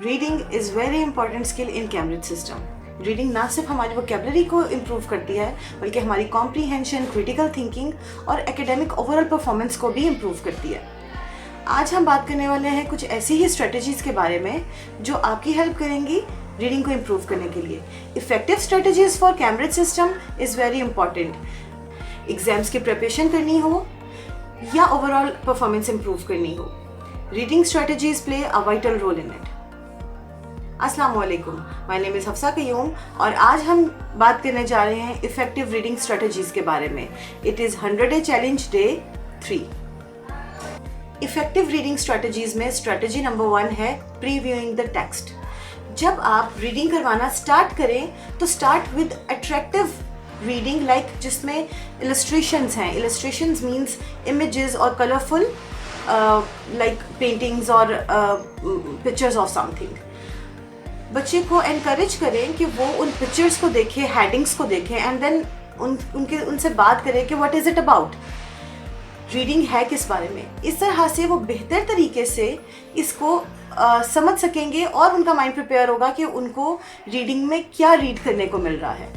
Reading is very important skill in Cambridge system. Reading ना सिर्फ हमारी वोकेबलरी को इम्प्रूव करती है बल्कि हमारी कॉम्प्रीहेंशन, क्रिटिकल थिंकिंग और एकेडमिक ओवरऑल परफॉर्मेंस को भी इम्प्रूव करती है। आज हम बात करने वाले हैं कुछ ऐसी ही स्ट्रेटजीज़ के बारे में जो आपकी हेल्प करेंगी रीडिंग को इम्प्रूव करने के लिए। Effective strategies for Cambridge system is very important. Exams की प्रिपरेशन करनी हो या ओवरऑल परफॉर्मेंस इम्प्रूव करनी हो, reading strategies play a vital role in it. अस्सलाम वालेकुम, my name is Hafsa Qayyum और आज हम बात करने जा रहे हैं इफेक्टिव रीडिंग स्ट्रेटजीज के बारे में। It is 100 day challenge day 3। Effective reading strategies में स्ट्रेटजी नंबर 1 है प्रीव्यूइंग द टेक्स्ट। जब आप रीडिंग करवाना स्टार्ट करें तो start with attractive reading like जिसमें इलस्ट्रेशंस हैं। इलस्ट्रेशंस मीन्स इमेजेस और कलरफुल लाइक पेंटिंग्स और पिक्चर्स ऑफ समथिंग। बच्चे को एनकरेज करें कि वो उन पिक्चर्स को देखें, हेडिंग्स को देखें एंड देन उनसे बात करें कि what is it about, reading है किस बारे में। इस तरह से वो बेहतर तरीके से इसको समझ सकेंगे और उनका माइंड प्रिपेयर होगा कि उनको रीडिंग में क्या रीड करने को मिल रहा है।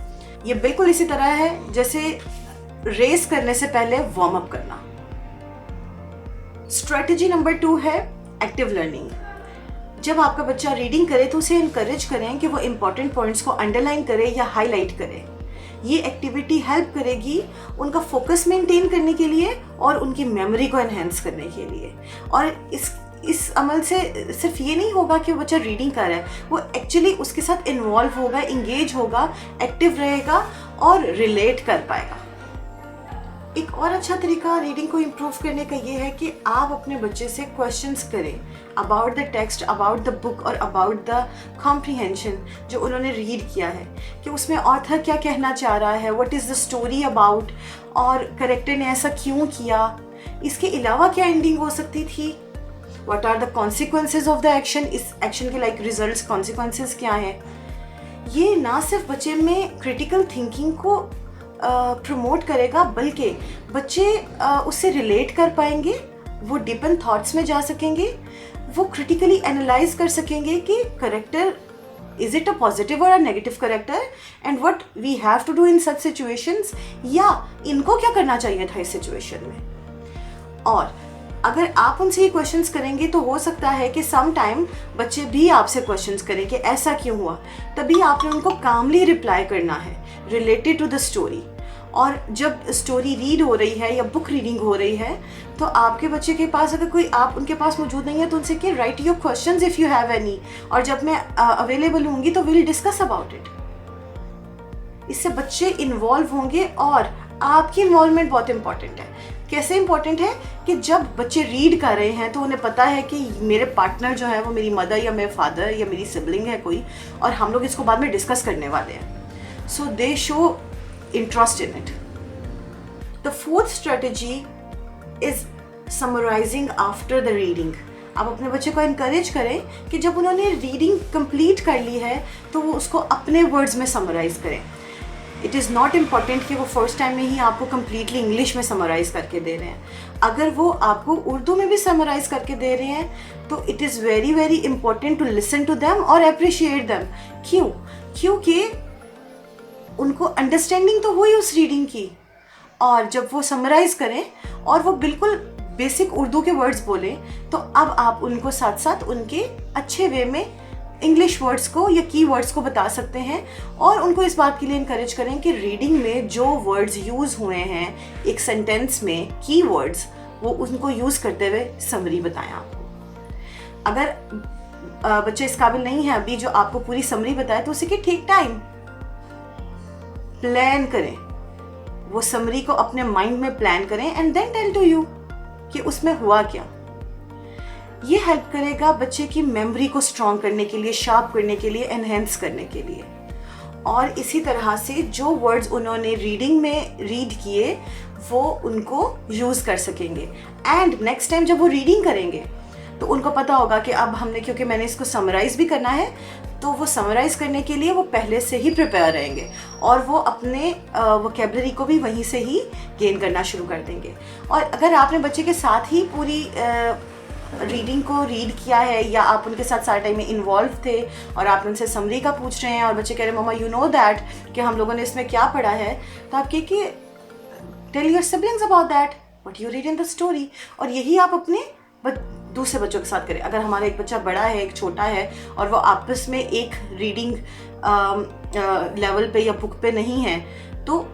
ये बिल्कुल इसी तरह है जैसे रेस करने से पहले वार्म अप करना। स्ट्रेटजी नंबर 2 है एक्टिव लर्निंग। जब आपका बच्चा रीडिंग करे तो उसे इनकरेज करें कि वो इंपॉर्टेंट पॉइंट्स को अंडरलाइन करे या हाईलाइट करे। ये एक्टिविटी हेल्प करेगी उनका फोकस मेंटेन करने के लिए और उनकी मेमोरी को एनहेंस करने के लिए। और इस अमल से सिर्फ ये नहीं होगा कि बच्चा रीडिंग कर रहा है, वो एक्चुअली उसके साथ इन्वॉल्व होगा, इंगेज होगा, एक्टिव रहेगा और रिलेट कर पाएगा। एक और अच्छा तरीका रीडिंग को इम्प्रूव करने का ये है कि आप अपने बच्चे से क्वेश्चंस करें about the text, about the book और अबाउट द कॉम्प्रीहेंशन जो उन्होंने रीड किया है, कि उसमें ऑथर क्या कहना चाह रहा है, what is the story about, और करेक्टर ने ऐसा क्यों किया, इसके अलावा क्या एंडिंग हो सकती थी, what are the consequences of the action, इस एक्शन के लाइक रिजल्ट्स, कॉन्सिक्वेंसेज क्या हैं। ये ना सिर्फ बच्चे में क्रिटिकल थिंकिंग को प्रमोट करेगा बल्कि बच्चे उससे रिलेट कर पाएंगे, वो डीपन थॉट्स में जा सकेंगे, वो क्रिटिकली एनालाइज कर सकेंगे कि character is it a positive और a negative character and what we have to do in such situations, या इनको क्या करना चाहिए था इस सिचुएशन में। और अगर आप उनसे ये क्वेश्चंस करेंगे तो हो सकता है कि सम टाइम बच्चे भी आपसे क्वेश्चंस करें कि ऐसा क्यों हुआ, तभी आपने उनको कामली रिप्लाई करना है रिलेटेड टू द स्टोरी। और जब स्टोरी रीड हो रही है या बुक रीडिंग हो रही है तो आपके बच्चे के पास अगर कोई आप उनके पास मौजूद नहीं है तो उनसे कि right your questions if you have any, और जब मैं अवेलेबल होंगी तो विल डिस्कस अबाउट इट। इससे बच्चे इन्वॉल्व होंगे और आपकी इन्वॉल्वमेंट बहुत इंपॉर्टेंट है। कैसे इंपॉर्टेंट है कि जब बच्चे रीड कर रहे हैं तो उन्हें पता है कि मेरे पार्टनर जो है वो मेरी मदर या मेरे फादर या मेरी सिबलिंग है कोई, और हम लोग इसको बाद में डिस्कस करने वाले हैं। So they show interest in it. The fourth strategy is summarizing after the reading. आप अपने बच्चे को encourage करें कि जब उन्होंने रीडिंग कंप्लीट कर ली है तो वो उसको अपने वर्ड्स में समराइज करें। इट इज़ नॉट इम्पॉर्टेंट कि वो फर्स्ट टाइम में ही आपको कम्प्लीटली इंग्लिश में समराइज करके दे रहे हैं। अगर वो आपको उर्दू में भी समराइज करके दे रहे हैं तो it is very very important to listen to them और अप्रिशिएट देम। क्यों? क्योंकि उनको अंडरस्टैंडिंग तो हुई उस रीडिंग की, और जब वो समराइज करें और वो बिल्कुल बेसिक उर्दू के वर्ड्स बोलें तो अब आप उनको साथ साथ उनके अच्छे वे में इंग्लिश वर्ड्स को या की वर्ड्स को बता सकते हैं, और उनको इस बात के लिए इनकरेज करें कि रीडिंग में जो वर्ड्स यूज़ हुए हैं एक सेंटेंस में, की वर्ड्स, वो उनको यूज़ करते हुए समरी बताएं आपको। अगर बच्चे इस काबिल नहीं है अभी जो आपको पूरी समरी बताए तो उसे कि ठीक टाइम प्लान करें, वो समरी को अपने माइंड में प्लान करें and then tell to you कि उसमें हुआ क्या। ये हेल्प करेगा बच्चे की मेमोरी को स्ट्रॉन्ग करने के लिए, शार्प करने के लिए, एनहेंस करने के लिए। और इसी तरह से जो वर्ड्स उन्होंने रीडिंग में रीड किए वो उनको यूज़ कर सकेंगे, एंड नेक्स्ट टाइम जब वो रीडिंग करेंगे तो उनको पता होगा कि अब हमने, क्योंकि मैंने इसको समराइज़ भी करना है, तो वो समराइज़ करने के लिए वो पहले से ही प्रिपेयर रहेंगे और वो अपने वोकेबलरी को भी वहीं से ही गेन करना शुरू कर देंगे। और अगर आपने बच्चे के साथ ही पूरी रीडिंग को रीड किया है या आप उनके साथ सारे टाइम में इन्वॉल्व थे और आप उनसे समरी का पूछ रहे हैं और बच्चे कह रहे हैं मम्मा यू नो दैट कि हम लोगों ने इसमें क्या पढ़ा है, तो आप कहिए कि tell your siblings about that what you read in the story. और यही आप अपने दूसरे बच्चों के साथ करें। अगर हमारा एक बच्चा बड़ा है, एक छोटा है और वो आपस में एक रीडिंग लेवल पे या बुक पे नहीं है, तो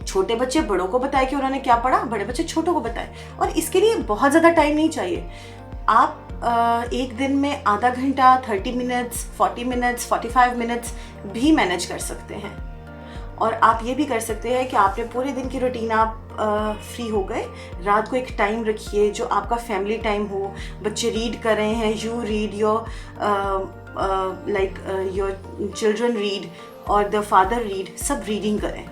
छोटे बच्चे बड़ों को बताए कि उन्होंने क्या पढ़ा, बड़े बच्चे छोटों को बताए। और इसके लिए बहुत ज़्यादा टाइम नहीं चाहिए। आप एक दिन में आधा घंटा, 30 मिनट्स, 40 मिनट्स, 45 मिनट्स भी मैनेज कर सकते हैं। और आप ये भी कर सकते हैं कि आपने पूरे दिन की रूटीन आप फ्री हो गए, रात को एक टाइम रखिए जो आपका फैमिली टाइम हो, बच्चे रीड कर रहे हैं, you read, your your children read और द फादर रीड, सब रीडिंग करें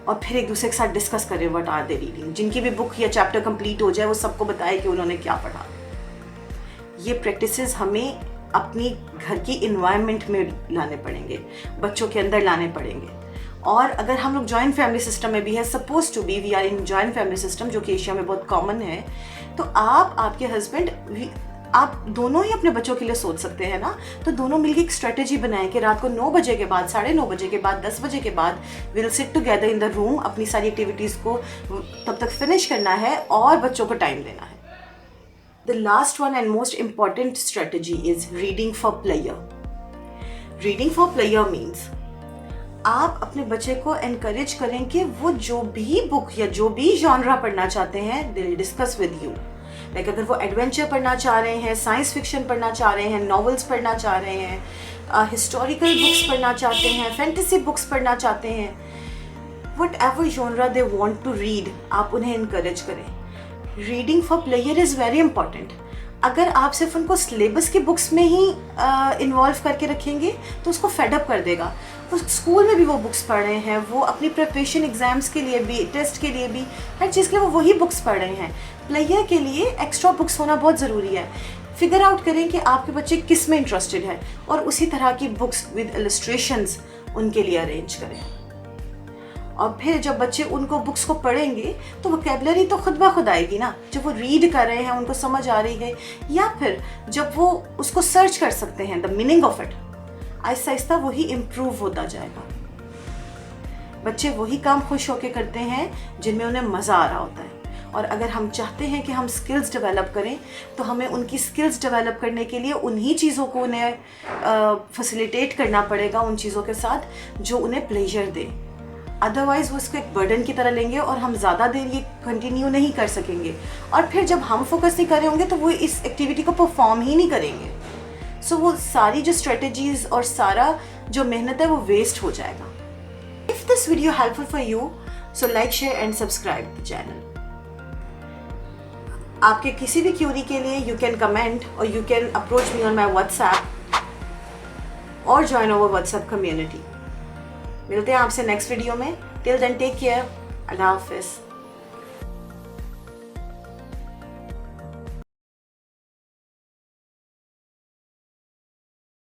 और फिर एक दूसरे के साथ डिस्कस करें व्हाट आर दे रीडिंग। जिनकी भी बुक या चैप्टर कंप्लीट हो जाए वो सबको बताए कि उन्होंने क्या पढ़ा। ये प्रैक्टिसेस हमें अपनी घर की इन्वायरमेंट में लाने पड़ेंगे, बच्चों के अंदर लाने पड़ेंगे। और अगर हम लोग जॉइंट फैमिली सिस्टम में भी है, suppose to be we are in joint family system जो कि एशिया में बहुत कॉमन है, तो आप, आपके हस्बैंड, आप दोनों ही अपने बच्चों के लिए सोच सकते हैं ना। तो दोनों मिलकर एक स्ट्रेटेजी बनाएं कि रात को 9 बजे के बाद, 9:30 बजे के बाद, 10 बजे के बाद will sit together in the room, अपनी सारी एक्टिविटीज़ को तब तक फिनिश करना है और बच्चों को टाइम देना है। The last one and most important strategy is reading for player. Reading for player means आप अपने बच्चे को एनकरेज करें कि वो जो भी बुक या जो भी जॉनरा पढ़ना चाहते हैं, they will discuss with you. Like अगर वो एडवेंचर पढ़ना चाह रहे हैं, साइंस फिक्शन पढ़ना चाह रहे हैं, नॉवेल्स पढ़ना चाह रहे हैं, हिस्टोरिकल बुक्स पढ़ना चाहते हैं, फैंटेसी बुक्स पढ़ना चाहते हैं, whatever genre they want to read, आप उन्हें इनकरेज करें। Reading for pleasure is very important. अगर आप सिर्फ उनको सिलेबस की बुक्स में ही इन्वॉल्व करके रखेंगे तो उसको फेडअप कर देगा। वो स्कूल में भी वो बुक्स पढ़ रहे हैं, वो अपनी प्रिपरेशन एग्जाम्स के लिए भी, टेस्ट के लिए भी, हर चीज़ के लिए वो वही बुक्स पढ़ रहे हैं। प्लेयर के लिए एक्स्ट्रा बुक्स होना बहुत ज़रूरी है। फिगर आउट करें कि आपके बच्चे किस में इंटरेस्टेड है और उसी तरह की बुक्स विद इलस्ट्रेशंस उनके लिए अरेंज करें। और फिर जब बच्चे उनको बुक्स को पढ़ेंगे तो वोकैबुलरी तो खुद ब खुद आएगी ना। जब वो रीड कर रहे हैं, उनको समझ आ रही है, या फिर जब वो उसको सर्च कर सकते हैं the meaning of it, Aahista Aahista वही इम्प्रूव होता जाएगा। बच्चे वही काम खुश होकर करते हैं जिनमें उन्हें मज़ा आ रहा होता है। और अगर हम चाहते हैं कि हम स्किल्स डेवलप करें तो हमें उनकी स्किल्स डेवलप करने के लिए उन्हीं चीज़ों को उन्हें फैसिलिटेट करना पड़ेगा, उन चीज़ों के साथ जो उन्हें प्लेजर दे। अदरवाइज़ वो इसको एक बर्डन की तरह लेंगे और हम ज़्यादा देर ये कंटिन्यू नहीं कर सकेंगे। और फिर जब हम फोकस नहीं कर रहे होंगे तो वो इस एक्टिविटी को परफॉर्म ही नहीं करेंगे। सो वो सारी जो स्ट्रेटजीज और सारा जो मेहनत है वो वेस्ट हो जाएगा। If this video helpful for you, so like, share and subscribe the channel. आपके किसी भी क्यूरी के लिए यू कैन कमेंट और you can approach me on my WhatsApp और ज्वाइन अवर व्हाट्सएप कम्युनिटी। मिलते हैं आपसे नेक्स्ट वीडियो में। Till then take care. अल्लाह हाफिज़।